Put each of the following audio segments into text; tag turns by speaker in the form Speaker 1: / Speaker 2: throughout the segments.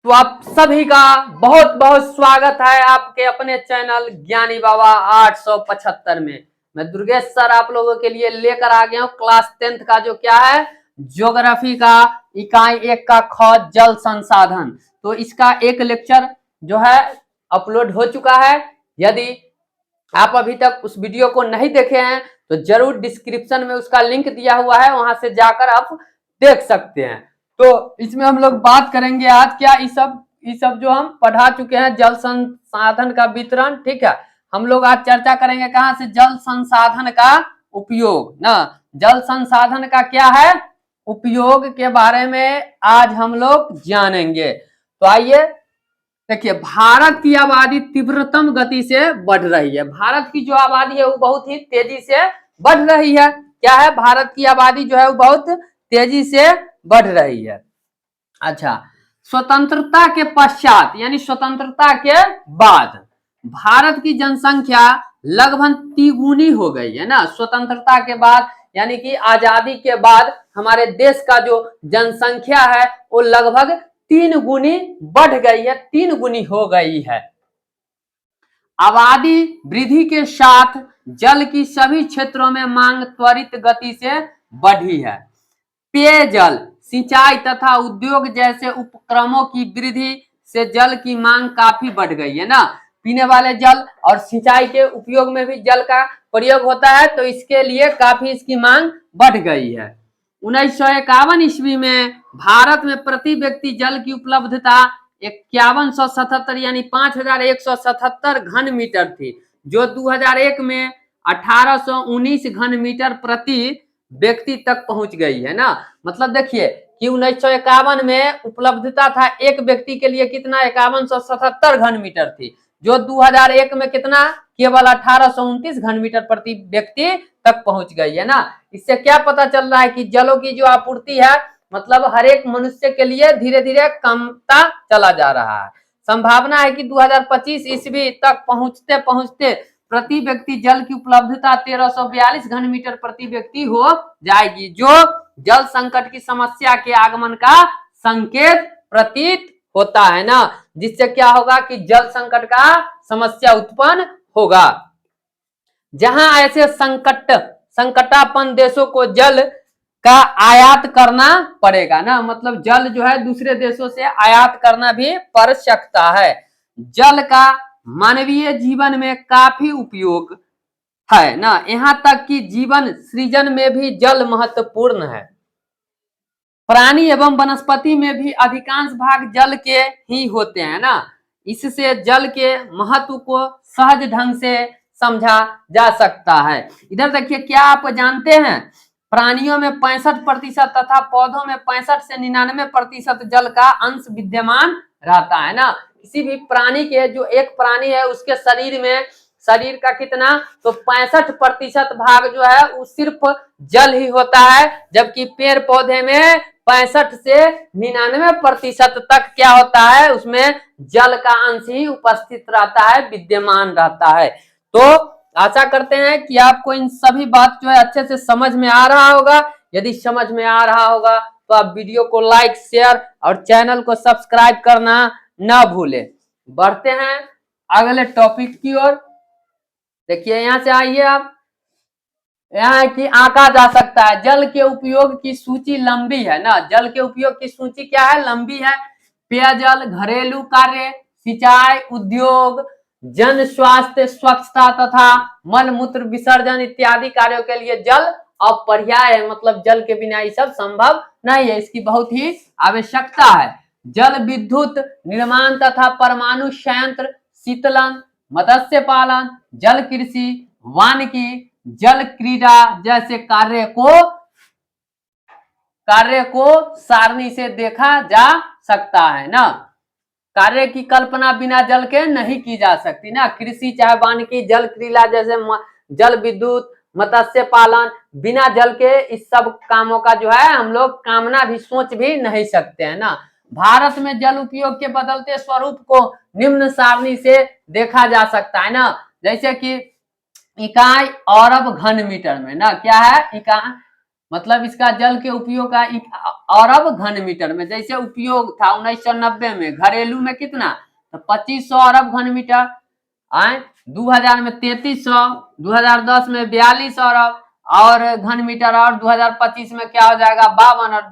Speaker 1: तो आप सभी का बहुत बहुत स्वागत है आपके अपने चैनल ज्ञानी बाबा 875 में। मैं दुर्गेश सर आप लोगों के लिए लेकर आ गया हूँ क्लास 10th का जो क्या है ज्योग्राफी का इकाई 1 का ख जल संसाधन। तो इसका एक लेक्चर जो है अपलोड हो चुका है। यदि आप अभी तक उस वीडियो को नहीं देखे हैं तो जरूर डिस्क्रिप्शन में उसका लिंक दिया हुआ है, वहां से जाकर आप देख सकते हैं। तो इसमें हम लोग बात करेंगे आज क्या ये सब जो हम पढ़ा चुके हैं जल संसाधन का वितरण। ठीक है, हम लोग आज चर्चा करेंगे कहां से जल संसाधन का उपयोग ना, जल संसाधन का क्या है उपयोग के बारे में आज हम लोग जानेंगे। तो आइए देखिए, भारत की आबादी तीव्रतम गति से बढ़ रही है। भारत की जो आबादी है वो बहुत ही तेजी से बढ़ रही है। क्या है, भारत की आबादी जो है वो बहुत तेजी से बढ़ रही है। अच्छा, स्वतंत्रता के पश्चात यानी स्वतंत्रता के बाद भारत की जनसंख्या लगभग तिगुनी हो गई है ना। स्वतंत्रता के बाद यानी कि आजादी के बाद हमारे देश का जो जनसंख्या है वो लगभग 3 गुनी बढ़ गई है, 3 गुनी हो गई है। आबादी वृद्धि के साथ जल की सभी क्षेत्रों में मांग त्वरित गति से बढ़ी है। पेयजल, सिंचाई तथा उद्योग जैसे उपक्रमों की वृद्धि से जल की मांग काफी बढ़ गई है ना। पीने वाले जल और सिंचाई के उपयोग में भी जल का प्रयोग होता है, तो इसके लिए काफी इसकी मांग बढ़ गई है। 1951 ईस्वी में भारत में प्रति व्यक्ति जल की उपलब्धता 5177 यानी 5177 घन मीटर थी, जो 2001 में 1819 घन मीटर प्रति व्यक्ति तक पहुंच गई है ना। मतलब देखिए कि 1951 में उपलब्धता था एक व्यक्ति के लिए कितना 5177 घन मीटर थी, जो 2001 में कितना केवल 1829 घन मीटर प्रति व्यक्ति तक पहुंच गई है ना। इससे क्या पता चल रहा है कि जलों की जो आपूर्ति है मतलब हर एक मनुष्य के लिए धीरे धीरे कमता चला जा रहा है। संभावना है कि 2025 ईस्वी तक पहुंचते पहुंचते प्रति व्यक्ति जल की उपलब्धता 1342 घन मीटर प्रति व्यक्ति हो जाएगी, जो जल संकट की समस्या के आगमन का संकेत प्रतीत होता है ना। जिससे क्या होगा कि जल संकट का समस्या उत्पन्न होगा। जहां ऐसे संकटापन्न देशों को जल का आयात करना पड़ेगा ना, मतलब जल जो है दूसरे देशों से आयात करना भी पड़ सकता है। जल का मानवीय जीवन में काफी उपयोग है ना, यहां तक कि जीवन सृजन में भी जल महत्वपूर्ण है। प्राणी एवं वनस्पति में भी अधिकांश भाग जल के ही होते हैं ना। इससे जल के महत्व को सहज ढंग से समझा जा सकता है। इधर देखिए, क्या आप जानते हैं प्राणियों में 65% तथा पौधों में 65 से 99% जल का अंश विद्यमान रहता है ना। किसी भी प्राणी के जो एक प्राणी है उसके शरीर का कितना तो 65% भाग जो है वो सिर्फ जल ही होता है, जबकि पेड़ पौधे में 65 से 99% तक क्या होता है उसमें जल का अंश ही उपस्थित रहता है, विद्यमान रहता है। तो आशा करते हैं कि आपको इन सभी बात जो है अच्छे से समझ में आ रहा होगा। यदि समझ में आ रहा होगा तो आप वीडियो को लाइक शेयर और चैनल को सब्सक्राइब करना ना भूलें। बढ़ते हैं अगले टॉपिक की ओर। देखिए यहां से आइए आप, यहाँ की आंका जा सकता है। जल के उपयोग की सूची लंबी है ना, जल के उपयोग की सूची क्या है लंबी है। पेयजल, घरेलू कार्य, सिंचाई, उद्योग, जन स्वास्थ्य, स्वच्छता तथा मल मूत्र विसर्जन इत्यादि कार्यों के लिए जल अपरिहार्य है। मतलब जल के बिना ये सब संभव नहीं है, इसकी बहुत ही आवश्यकता है। जल विद्युत निर्माण तथा परमाणु संयंत्र, शीतलन, मत्स्य पालन, जल कृषि, वानिकी, जल क्रीड़ा जैसे कार्य को सारणी से देखा जा सकता है ना। कार्य की कल्पना बिना जल के नहीं की जा सकती ना। कृषि चाहे वानिकी, जल क्रीड़ा जैसे जल विद्युत, मत्स्य पालन, बिना जल के इस सब कामों का जो है हम लोग कामना भी सोच भी नहीं सकते हैं ना। भारत में जल उपयोग के बदलते स्वरूप को निम्न सारणी से देखा जा सकता है ना। जैसे कि इकाई अरब घन मीटर में ना, क्या है इकाई मतलब इसका जल के उपयोग का अरब घन मीटर में, जैसे उपयोग था 1990 में घरेलू में कितना, तो 2500 अरब घन मीटर, आए 2000 में 3300, 2010 में 42 अरब और घन मीटर, और 2025 में क्या हो जाएगा 52, और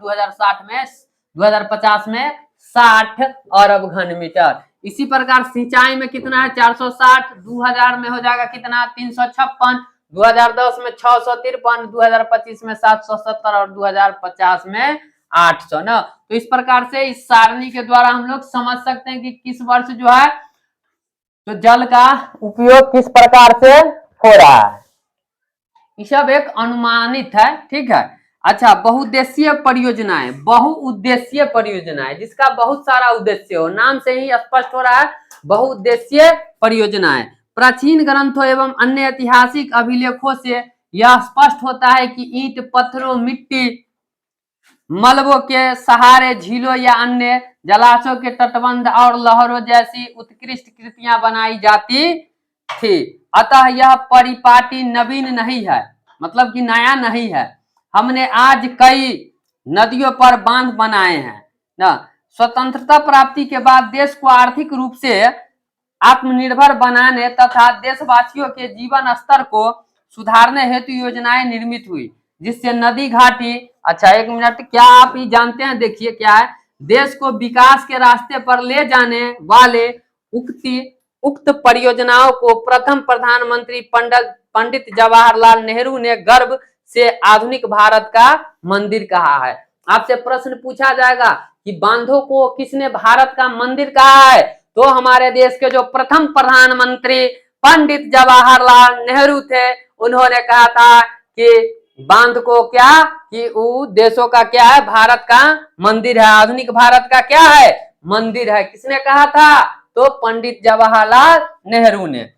Speaker 1: 2050 में 60 अरब घन मीटर। इसी प्रकार सिंचाई में कितना है 460, 2000 में हो जाएगा कितना 356, 2010 में 653, 2025 में 770 और 2050 में 800 ना। तो इस प्रकार से इस सारणी के द्वारा हम लोग समझ सकते हैं कि किस वर्ष जो है तो जल का उपयोग किस प्रकार से हो रहा है। ये सब एक अनुमानित है, ठीक है। अच्छा, बहुउद्देशीय परियोजनाएं, बहुउद्देशीय परियोजनाएं जिसका बहुत सारा उद्देश्य हो, नाम से ही स्पष्ट हो रहा है बहुउद्देशीय परियोजनाएं। प्राचीन ग्रंथों एवं अन्य ऐतिहासिक अभिलेखों से यह स्पष्ट होता है कि ईंट, पत्थरों, मिट्टी, मलबों के सहारे झीलों या अन्य जलाशयों के तटबंध और लहरों जैसी उत्कृष्ट कृतियां बनाई जाती थी। अतः यह परिपाटी नवीन नहीं है, मतलब कि नया नहीं है। हमने आज कई नदियों पर बांध बनाए हैं ना। स्वतंत्रता प्राप्ति के बाद देश को आर्थिक रूप से आत्मनिर्भर बनाने तथा देशवासियों के जीवन स्तर को सुधारने हेतु योजनाएं निर्मित हुई, जिससे नदी घाटी, अच्छा एक मिनट, क्या आप ये जानते हैं, देखिए क्या है, देश को विकास के रास्ते पर ले जाने वाले उक्त परियोजनाओं को प्रथम प्रधानमंत्री पंडित जवाहरलाल नेहरू ने गर्व से आधुनिक भारत का मंदिर कहा है। आपसे प्रश्न पूछा जाएगा कि बांधों को किसने भारत का मंदिर कहा है, तो हमारे देश के जो प्रथम प्रधानमंत्री पंडित जवाहरलाल नेहरू थे, उन्होंने कहा था कि बांध को क्या, कि वो देशों का क्या है, भारत का मंदिर है, आधुनिक भारत का क्या है, मंदिर है। किसने कहा था, तो पंडित जवाहरलाल नेहरू ने।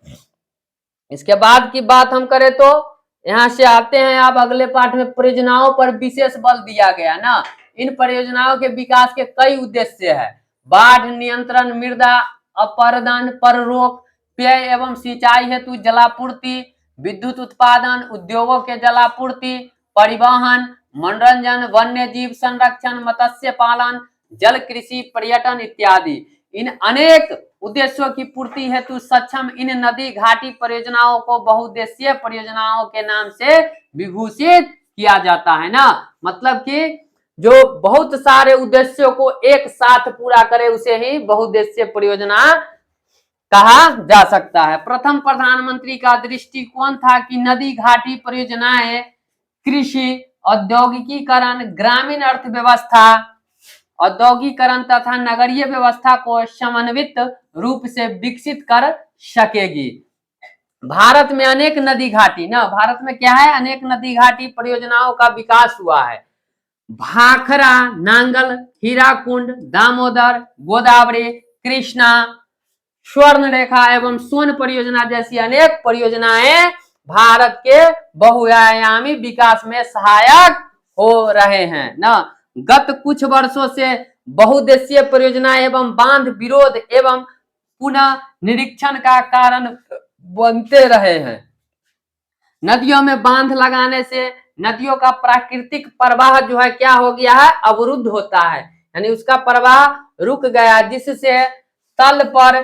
Speaker 1: इसके बाद की बात हम करें तो यहां से आते हैं अब अगले पाठ में, परियोजनाओं पर विशेष बल दिया गया ना। इन परियोजनाओं के विकास के कई उद्देश्य है, बाढ़ नियंत्रण, मृदा अपरदन पर रोक, पेय एवं सिंचाई हेतु जलापूर्ति, विद्युत उत्पादन, उद्योगों के जलापूर्ति, परिवहन, मनोरंजन, वन्य जीव संरक्षण, मत्स्य पालन, जल कृषि, पर्यटन इत्यादि। इन अनेक उद्देश्यों की पूर्ति हेतु सक्षम इन नदी घाटी परियोजनाओं को बहुउद्देशीय परियोजनाओं के नाम से विभूषित किया जाता है ना। मतलब कि जो बहुत सारे उद्देश्यों को एक साथ पूरा करे उसे ही बहुउद्देशीय परियोजना कहा जा सकता है। प्रथम प्रधानमंत्री का दृष्टिकोण था कि नदी घाटी परियोजनाएं कृषि, औद्योगिकीकरण, ग्रामीण अर्थव्यवस्था, औद्योगिकरण तथा नगरीय व्यवस्था को समन्वित रूप से विकसित कर सकेगी। भारत में अनेक नदी घाटी ना, भारत में क्या है, अनेक नदी घाटी परियोजनाओं का विकास हुआ है। भाखरा, नांगल, हीराकुंड, दामोदर, गोदावरी, कृष्णा, स्वर्ण रेखा एवं सोन परियोजना जैसी अनेक परियोजनाएं भारत के बहुआयामी विकास में सहायक हो रहे हैं ना। गत कुछ वर्षों से बहुउद्देशीय परियोजना एवं बांध विरोध एवं पुनः निरीक्षण का कारण बनते रहे हैं। नदियों में बांध लगाने से नदियों का प्राकृतिक प्रवाह जो है क्या हो गया है, अवरुद्ध होता है, यानी उसका प्रवाह रुक गया, जिससे तल पर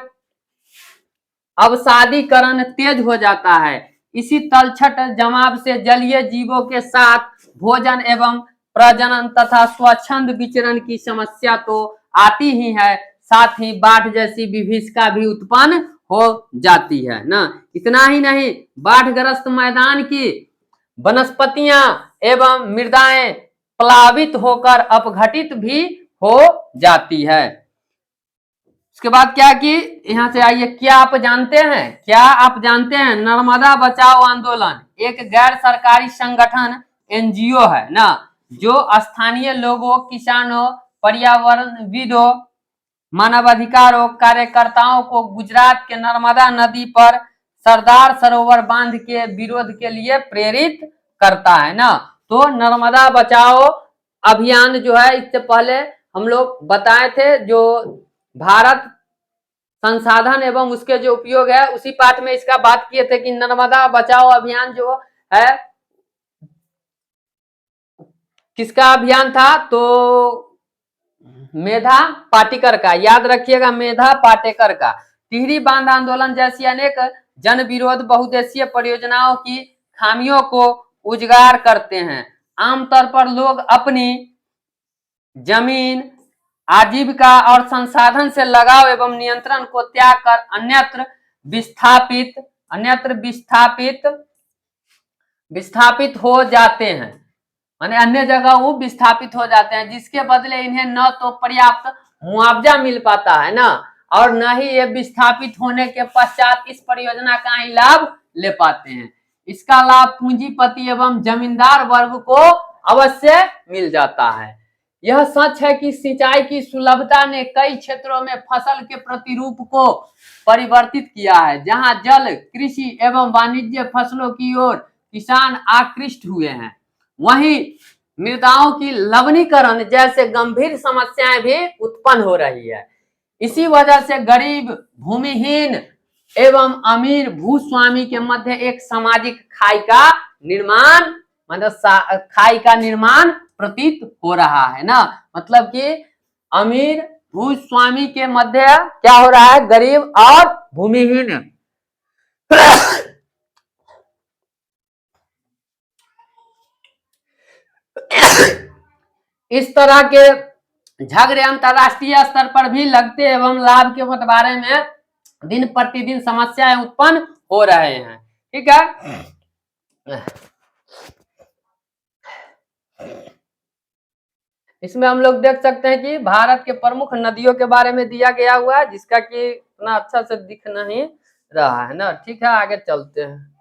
Speaker 1: अवसादीकरण तेज हो जाता है। इसी तलछट जमाव से जलीय जीवों के साथ भोजन एवं प्रजनन तथा स्वच्छंद विचरण की समस्या तो आती ही है, साथ ही बाढ़ जैसी विभीषिका भी उत्पन्न हो जाती है ना। इतना ही नहीं, बाढ़ग्रस्त मैदान की वनस्पतियां एवं मृदाएं प्लावित होकर अपघटित भी हो जाती है। उसके बाद क्या कि यहां से आइए, क्या आप जानते हैं नर्मदा बचाओ आंदोलन एक गैर सरकारी संगठन एनजीओ है ना, जो स्थानीय लोगों, किसानों, पर्यावरणविदों, मानवाधिकारों कार्यकर्ताओं को गुजरात के नर्मदा नदी पर सरदार सरोवर बांध के विरोध के लिए प्रेरित करता है ना। तो नर्मदा बचाओ अभियान जो है, इससे पहले हम लोग बताए थे, जो भारत संसाधन एवं उसके जो उपयोग है उसी पाठ में इसका बात किए थे कि नर्मदा बचाओ अभियान जो है किसका अभियान था? तो मेधा पाटेकर का, याद रखिएगा, मेधा पाटेकर का। टिहरी बांध आंदोलन जैसी अनेक जन विरोध बहुद्देशीय परियोजनाओं की खामियों को उजागर करते हैं। आमतौर पर लोग अपनी जमीन, आजीविका और संसाधन से लगाव एवं नियंत्रण को त्याग कर अन्यत्र विस्थापित हो जाते हैं, माने अन्य जगह वो विस्थापित हो जाते हैं, जिसके बदले इन्हें न तो पर्याप्त मुआवजा मिल पाता है ना, और न ही ये विस्थापित होने के पश्चात इस परियोजना का ही लाभ ले पाते हैं। इसका लाभ पूंजीपति एवं जमींदार वर्ग को अवश्य मिल जाता है। यह सच है कि सिंचाई की सुलभता ने कई क्षेत्रों में फसल के प्रतिरूप को परिवर्तित किया है। जहां जल, कृषि एवं वाणिज्य फसलों की ओर किसान आकृष्ट हुए हैं, वहीं मृदाओं की लवणीकरण जैसे गंभीर समस्याएं भी उत्पन्न हो रही है। इसी वजह से गरीब, भूमिहीन एवं अमीर भूस्वामी के मध्य एक सामाजिक खाई का निर्माण, मतलब खाई का निर्माण प्रतीत हो रहा है ना। मतलब कि अमीर भूस्वामी के मध्य क्या हो रहा है? गरीब और भूमिहीन इस तरह के झगड़े अंतरराष्ट्रीय स्तर पर भी लगते एवं लाभ के बंटवारे में दिन प्रतिदिन समस्याएं उत्पन्न हो रहे हैं। ठीक है, इसमें हम लोग देख सकते हैं कि भारत के प्रमुख नदियों के बारे में दिया गया हुआ है, जिसका कि इतना अच्छा से दिख नहीं रहा है ना। ठीक है, आगे चलते हैं।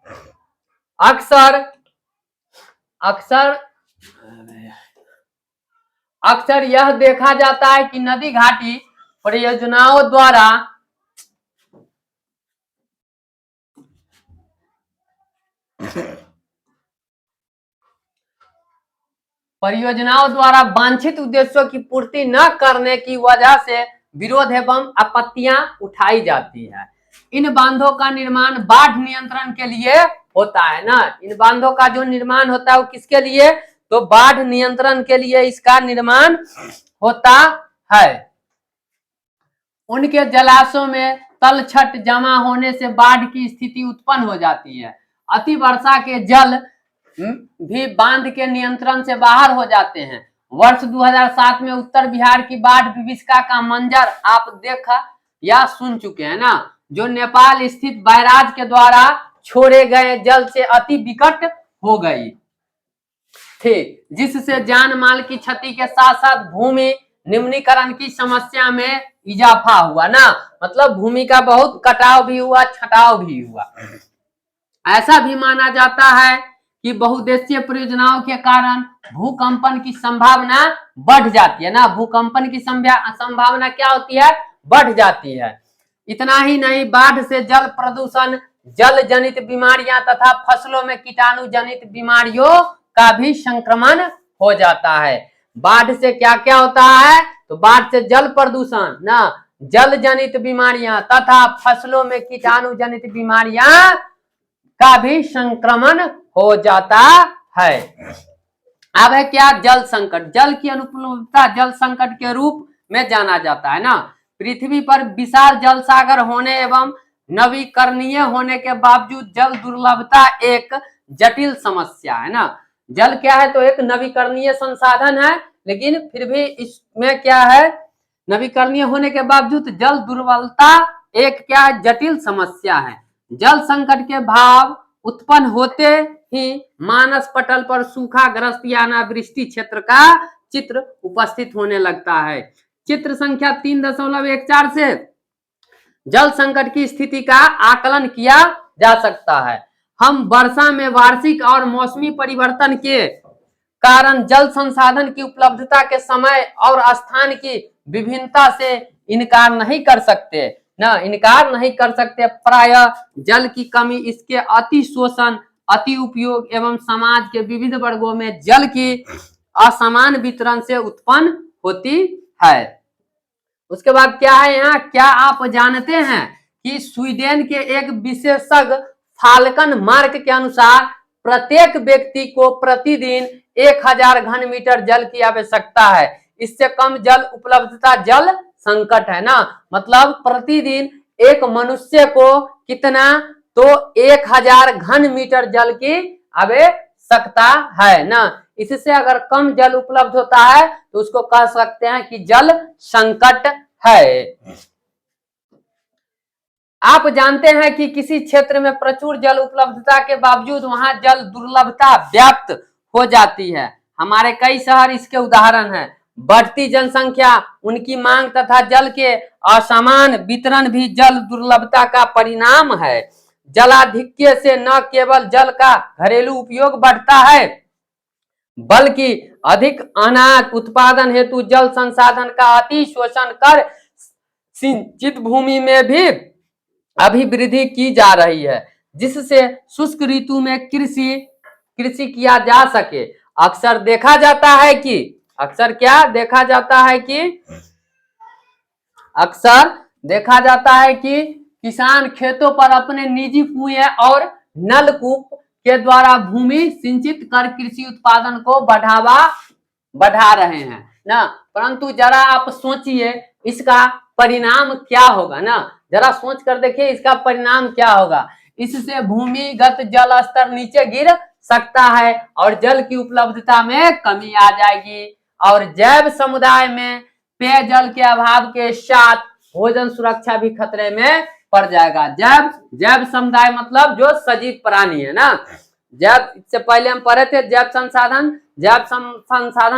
Speaker 1: अक्सर यह देखा जाता है कि नदी घाटी परियोजनाओं द्वारा वांछित उद्देश्यों की पूर्ति न करने की वजह से विरोध एवं आपत्तियां उठाई जाती है। इन बांधों का निर्माण बाढ़ नियंत्रण के लिए होता है ना। इन बांधों का जो निर्माण होता है वो किसके लिए? तो बाढ़ नियंत्रण के लिए इसका निर्माण होता है। उनके जलाशयों में तलछट जमा होने से बाढ़ की स्थिति उत्पन्न हो जाती है। अति वर्षा के जल भी बांध के नियंत्रण से बाहर हो जाते हैं। वर्ष 2007 में उत्तर बिहार की बाढ़ विभीषिका का मंजर आप देखा या सुन चुके हैं ना, जो नेपाल स्थित बैराज के द्वारा छोड़े गए जल से अति विकट हो गई थी, जिससे जान माल की क्षति के साथ साथ भूमि निम्नीकरण की समस्या में इजाफा हुआ ना। मतलब भूमि का बहुत कटाव भी हुआ, छटाव भी हुआ। ऐसा भी माना जाता है कि बहुउद्देशीय परियोजनाओं के कारण भूकंपन की संभावना बढ़ जाती है ना। भूकंपन की संभावना क्या होती है? बढ़ जाती है। इतना ही नहीं, बाढ़ से जल प्रदूषण, जल जनित बीमारियां तथा फसलों में कीटाणु जनित बीमारियों का भी संक्रमण हो जाता है। बाढ़ से क्या क्या होता है? तो बाढ़ से जल प्रदूषण ना, जल जनित बीमारियां तथा फसलों में कीटाणु जनित बीमारियां का भी संक्रमण हो जाता है। अब है क्या? जल संकट। जल की अनुपलब्धता जल संकट के रूप में जाना जाता है ना। पृथ्वी पर विशाल जल सागर होने एवं नवीकरणीय होने के बावजूद जल दुर्लभता एक जटिल समस्या है ना। जल क्या है? तो एक नवीकरणीय संसाधन है, लेकिन फिर भी इसमें क्या है? नवीकरणीय होने के बावजूद जल दुर्बलता एक क्या है? जटिल समस्या है। जल संकट के भाव उत्पन्न होते ही मानस पटल पर सूखाग्रस्त या अनावृष्टि क्षेत्र का चित्र उपस्थित होने लगता है। चित्र संख्या 3.14 से जल संकट की स्थिति का आकलन किया जा सकता है। हम वर्षा में वार्षिक और मौसमी परिवर्तन के कारण जल संसाधन की उपलब्धता के समय और स्थान की विभिन्नता से इनकार नहीं कर सकते ना, इनकार नहीं कर सकते। प्रायः जल की कमी, इसके अति शोषण, अति उपयोग एवं समाज के विविध वर्गों में जल की असमान वितरण से उत्पन्न होती है। उसके बाद क्या है यहाँ? क्या आप जानते हैं कि स्वीडन के एक विशेषज्ञ फाल्कन मार्क के अनुसार प्रत्येक व्यक्ति को प्रतिदिन 1000 घन मीटर जल की आवश्यकता है। इससे कम जल उपलब्धता जल संकट है ना। मतलब प्रतिदिन एक मनुष्य को कितना, तो 1000 घन मीटर जल की आवश्यकता है ना। इससे अगर कम जल उपलब्ध होता है तो उसको कह सकते हैं कि जल संकट है। आप जानते हैं कि किसी क्षेत्र में प्रचुर जल उपलब्धता के बावजूद वहां जल दुर्लभता व्याप्त हो जाती है। हमारे कई शहर इसके उदाहरण हैं। बढ़ती जनसंख्या, उनकी मांग तथा जल के असमान वितरण भी जल दुर्लभता का परिणाम है। जलाधिक्य से न केवल जल का घरेलू उपयोग बढ़ता है, बल्कि अधिक अनाज उत्पादन हेतु जल संसाधन का अति शोषण कर सिंचित भूमि में भी अभिवृद्धि की जा रही है, जिससे शुष्क ऋतु में कृषि किया जा सके। अक्सर देखा जाता है कि अक्सर देखा जाता है कि किसान खेतों पर अपने निजी कुएं और नलकूप के द्वारा भूमि सिंचित कर कृषि उत्पादन को बढ़ा रहे हैं ना। परंतु जरा आप सोचिए इसका परिणाम क्या होगा ना। जरा सोच कर देखिए इसका परिणाम क्या होगा। इससे भूमिगत जल स्तर नीचे गिर सकता है और जल की उपलब्धता में कमी आ जाएगी, और जैव समुदाय में पेयजल के अभाव के साथ भोजन सुरक्षा भी खतरे में पड़ जाएगा। जैव समुदाय मतलब जो सजीव प्राणी है ना। जैव, इससे पहले हम पढ़े थे जैव संसाधन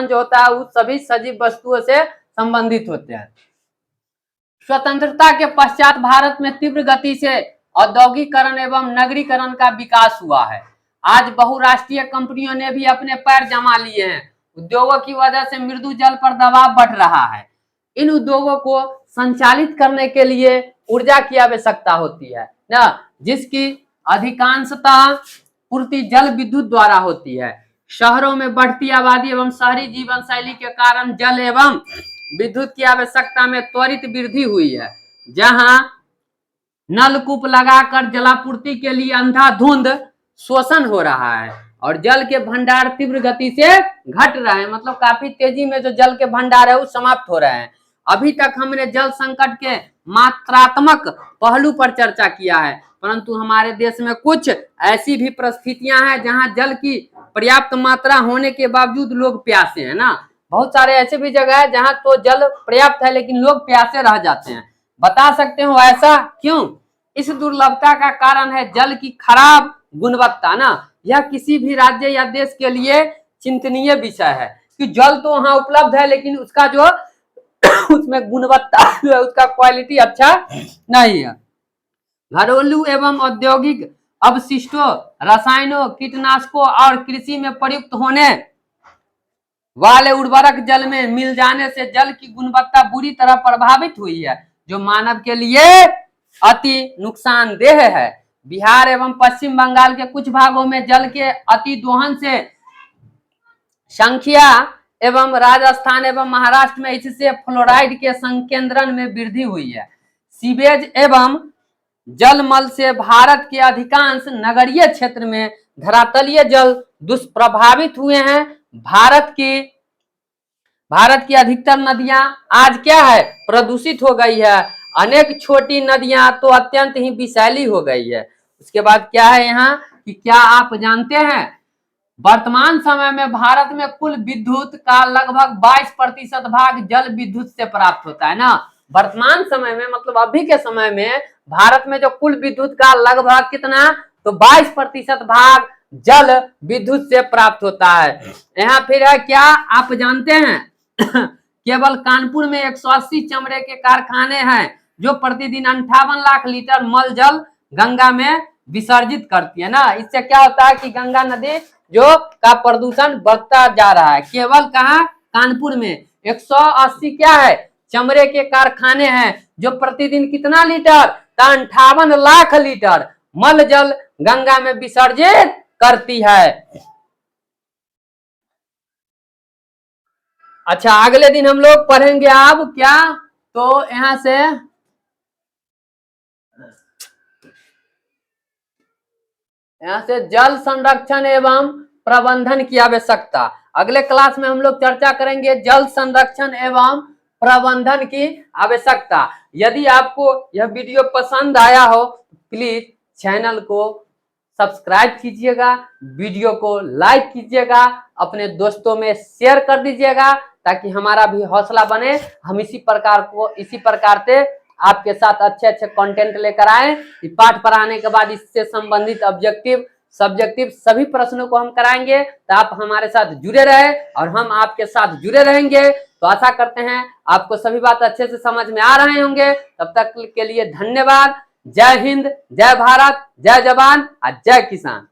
Speaker 1: जो होता है वो सभी सजीव वस्तुओं से संबंधित होते हैं। स्वतंत्रता के पश्चात भारत में तीव्र गति से औद्योगिकरण एवं नगरीकरण का विकास हुआ है। आज बहुराष्ट्रीय कंपनियों ने भी अपने पैर जमा लिए हैं। उद्योगों की वजह से मृदु जल पर दबाव बढ़ रहा है। इन उद्योगों को संचालित करने के लिए ऊर्जा की आवश्यकता होती है ना, जिसकी अधिकांशतः पूर्ति जल विद्युत द्वारा होती है। शहरों में बढ़ती आबादी एवं शहरी जीवन शैली के कारण जल एवं विद्युत की आवश्यकता में त्वरित वृद्धि हुई है। जहां नलकूप लगाकर जलापूर्ति के लिए अंधाधुंध शोषण हो रहा है और जल के भंडार तीव्र गति से घट रहे हैं। मतलब काफी तेजी में जो जल के भंडार है वो समाप्त हो रहे हैं। अभी तक हमने जल संकट के मात्रात्मक पहलू पर चर्चा किया है, परंतु हमारे देश में कुछ ऐसी भी परिस्थितियां हैं जहां जल की पर्याप्त मात्रा होने के बावजूद लोग प्यासे हैं ना। बहुत सारे ऐसे भी जगह है जहां तो जल पर्याप्त है लेकिन लोग प्यासे रह जाते हैं। बता सकते हो ऐसा क्यों? इस दुर्लभता का कारण है जल की खराब गुणवत्ता ना। यह किसी भी राज्य या देश के लिए चिंतनीय विषय है कि जल तो वहां उपलब्ध है लेकिन उसका जो उसमें गुणवत्ता जो है उसका क्वालिटी अच्छा नहीं है। घरेलू एवं औद्योगिक अवशिष्टों, रसायनों, कीटनाशकों और कृषि में प्रयुक्त होने वाले उर्वरक जल में मिल जाने से जल की गुणवत्ता बुरी तरह प्रभावित हुई है, जो मानव के लिए अति नुकसानदेह है। बिहार एवं पश्चिम बंगाल के कुछ भागों में जल के अति दोहन से संख्या एवं राजस्थान एवं महाराष्ट्र में इससे फ्लोराइड के संकेंद्रण में वृद्धि हुई है। सीवेज एवं जलमल से भारत के अधिकांश नगरीय क्षेत्र में धरातलीय जल दुष्प्रभावित हुए हैं। भारत की अधिकतर नदियां आज क्या है, प्रदूषित हो गई है। अनेक छोटी नदियां तो अत्यंत ही विषैली हो गई है। उसके बाद क्या है यहाँ कि क्या आप जानते हैं वर्तमान समय में भारत में कुल विद्युत का लगभग 22% भाग जल विद्युत से प्राप्त होता है ना। वर्तमान समय में मतलब अभी के समय में भारत में जो कुल विद्युत का लगभग कितना, तो 22% भाग जल विद्युत से प्राप्त होता है। यहाँ फिर है क्या आप जानते हैं केवल कानपुर में 180 चमड़े के कारखाने हैं जो प्रतिदिन 58 लाख लीटर मल जल गंगा में विसर्जित करती है ना। इससे क्या होता है कि गंगा नदी जो का प्रदूषण बढ़ता जा रहा है। केवल कहाँ, कानपुर में 180 क्या है, चमड़े के कारखाने हैं जो प्रतिदिन कितना लीटर, 58 लाख लीटर मल जल गंगा में विसर्जित करती है। अच्छा, अगले दिन हम लोग पढ़ेंगे अब क्या, तो यहाँ से जल संरक्षण एवं प्रबंधन की आवश्यकता। अगले क्लास में हम लोग चर्चा करेंगे जल संरक्षण एवं प्रबंधन की आवश्यकता। यदि आपको यह वीडियो पसंद आया हो प्लीज चैनल को सब्सक्राइब कीजिएगा, वीडियो को लाइक कीजिएगा, अपने दोस्तों में शेयर कर दीजिएगा ताकि हमारा भी हौसला बने, हम इसी प्रकार से आपके साथ अच्छे अच्छे कंटेंट लेकर आए। पाठ पढ़ाने के बाद इससे संबंधित ऑब्जेक्टिव सब्जेक्टिव सभी प्रश्नों को हम कराएंगे, तो आप हमारे साथ जुड़े रहे और हम आपके साथ जुड़े रहेंगे। तो आशा करते हैं आपको सभी बात अच्छे से समझ में आ रहे होंगे। तब तक के लिए धन्यवाद। जय हिंद, जय भारत, जय जवान और जय किसान।